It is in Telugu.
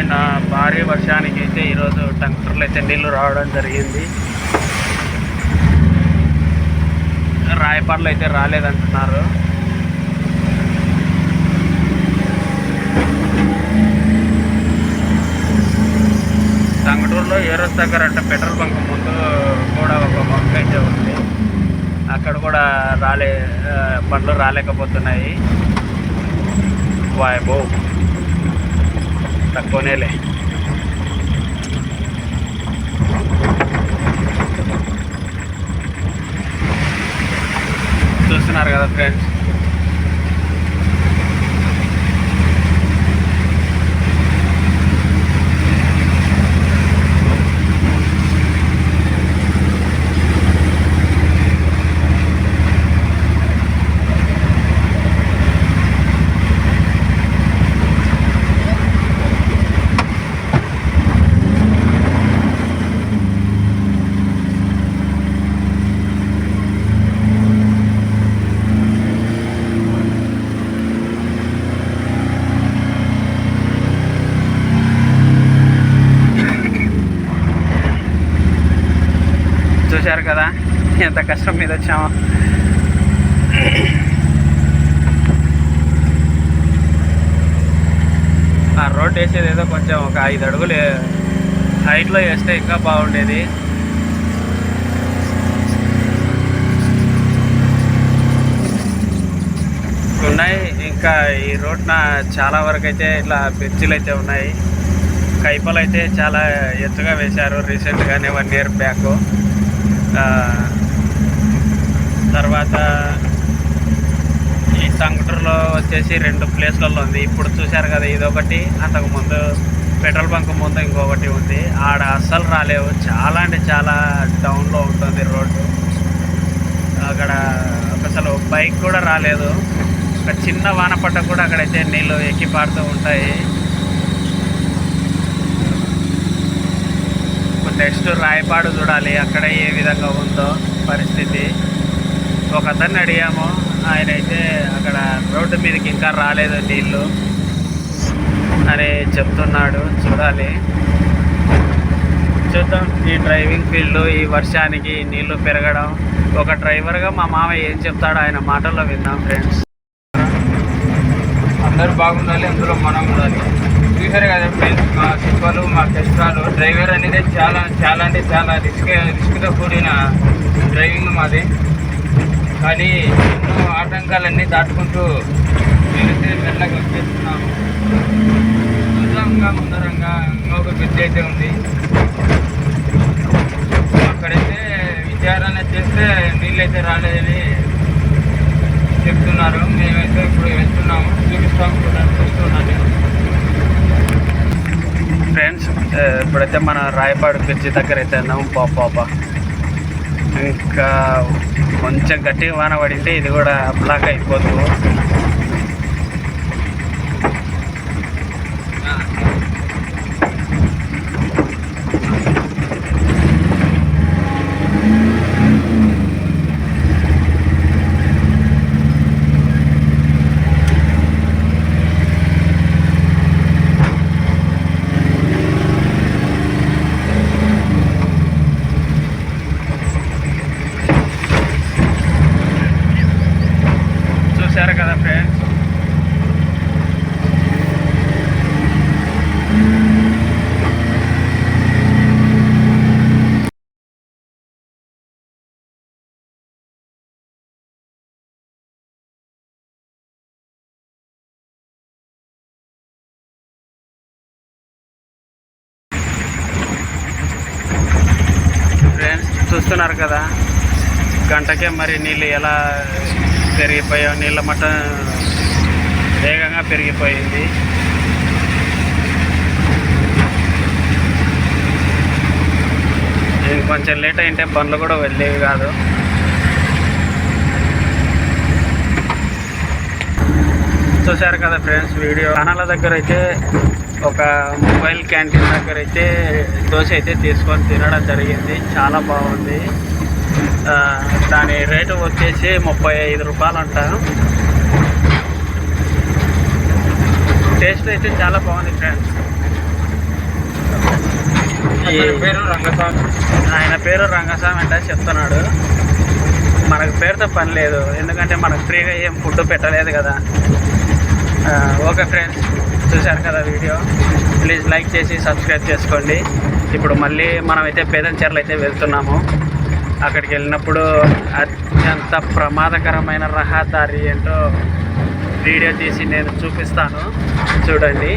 నిన్న భారీ వర్షానికి అయితే ఈరోజు టంకర్లు అయితే నీళ్లు రావడం జరిగింది. రాయపాడులు అయితే రాలేదంటున్నారు. టంగుటూరులో ఏరోస్ దగ్గర అంటే పెట్రోల్ బంక్ ముందు కూడా ఒక బంక్ అయితే ఉంది. అక్కడ కూడా బండ్లు రాలేకపోతున్నాయి. వాయబో తక్కువనేలే. చూస్తున్నారు కదా ఫ్రెండ్స్, చూశారు కదా ఎంత కష్టం మీద వచ్చామో. ఆ రోడ్ వేసేది ఏదో కొంచెం ఒక 5 అడుగులు హైట్లో వేస్తే ఇంకా బాగుండేది. ఉన్నాయి ఇంకా ఈ రోడ్న చాలా వరకు అయితే ఇట్లా బ్రిడ్జిలు అయితే ఉన్నాయి. కైపలు అయితే చాలా ఎత్తుగా వేశారు రీసెంట్గానే 1 ఇయర్ బ్యాక్. తర్వాత ఈ టంగుటూరులో వచ్చేసి 2 ప్లేస్లలో ఉంది. ఇప్పుడు చూశారు కదా ఇదొకటి, అంతకుముందు పెట్రోల్ బంక్ ముందు ఇంకొకటి ఉంది. ఆడ అస్సలు రాలేవు, చాలా అంటే చాలా డౌన్లో ఉంటుంది రోడ్డు. అక్కడ అసలు బైక్ కూడా రాలేదు. ఒక చిన్న వాన పడ్డ కూడా అక్కడైతే నీళ్ళు ఎక్కి పారుతూ ఉంటాయి. నెక్స్ట్ రాయపాడు చూడాలి, అక్కడ ఏ విధంగా ఉందో పరిస్థితి. ఒక అతన్ని అడిగాము, ఆయన అయితే అక్కడ రోడ్డు మీదకి ఇంకా రాలేదు నీళ్ళు అని చెప్తున్నాడు. చూడాలి, చూద్దాం. ఈ డ్రైవింగ్ ఫీల్డ్ ఈ వర్షానికి నీళ్లు పెరగడం, ఒక డ్రైవర్గా మా మామయ్య ఏం చెప్తాడో ఆయన మాటల్లో విందాం ఫ్రెండ్స్. అందరూ బాగుండాలి, అందులో మనం ఉండాలి. చూసారు కదా ఫ్రెండ్స్, మా తిప్పలు మా కష్టాలు. డ్రైవర్ అనేది చాలా చాలా అంటే చాలా రిస్క్తో కూడిన డ్రైవింగ్ మాది. కానీ ఎన్నో ఆటంకాలన్నీ దాటుకుంటూ మేమైతే మెల్లగా వచ్చేస్తున్నాము. ముందరంగా ఇంకొక బ్రిడ్జ్ అయితే ఉంది. అక్కడైతే విచారణ చేస్తే నీళ్ళైతే రాలేదని చెప్తున్నారు. మేమైతే ఇప్పుడు వెళ్తున్నాము, చూపిస్తాము. చూస్తున్నాను ఫ్రెండ్స్, ఇప్పుడైతే మన రాయపాడు బ్రిడ్జి దగ్గర అయితే ఉన్నాము. పాప ఇంకా కొంచెం గట్టిగా వాన పడింటే ఇది కూడా బ్లాక్ అయిపోతుంది. చూశారు కదా ఫ్రెండ్స్, చూస్తున్నారు కదా గంటకే మరి నీళ్ళు ఎలా పెరిగిపోయాయో. నీళ్ళ మట్టం వేగంగా పెరిగిపోయింది. కొంచెం లేట్ అయింటే బండ్లు కూడా వెళ్ళేవి కాదు. చూశారు కదా ఫ్రెండ్స్ వీడియో. ఛానళ్ళ దగ్గర అయితే ఒక మొబైల్ క్యాంటీన్ దగ్గర అయితే దోశ అయితే తీసుకొని తినడం జరిగింది. చాలా బాగుంది. దాని రేటు వచ్చేసి 35 రూపాయలు అంట. టేస్ట్ అయితే చాలా బాగుంది ఫ్రెండ్స్. అతని పేరు రంగస్వామి. ఆయన పేరు రంగస్వామి అంటే చెప్తున్నాడు. మనకు పేరుతో పని లేదు, ఎందుకంటే మనకు ఫ్రీగా ఏం ఫుడ్ పెట్టలేదు కదా. ఓకే ఫ్రెండ్స్, చూశారు కదా వీడియో. ప్లీజ్ లైక్ చేసి సబ్స్క్రైబ్ చేసుకోండి. ఇప్పుడు మళ్ళీ మనమైతే పేదంచెర్లు అయితే వెళ్తున్నాము. అక్కడికి వెళ్ళినప్పుడు అత్యంత ప్రమాదకరమైన రహదారి ఏంటో వీడియో తీసి నేను చూపిస్తాను, చూడండి.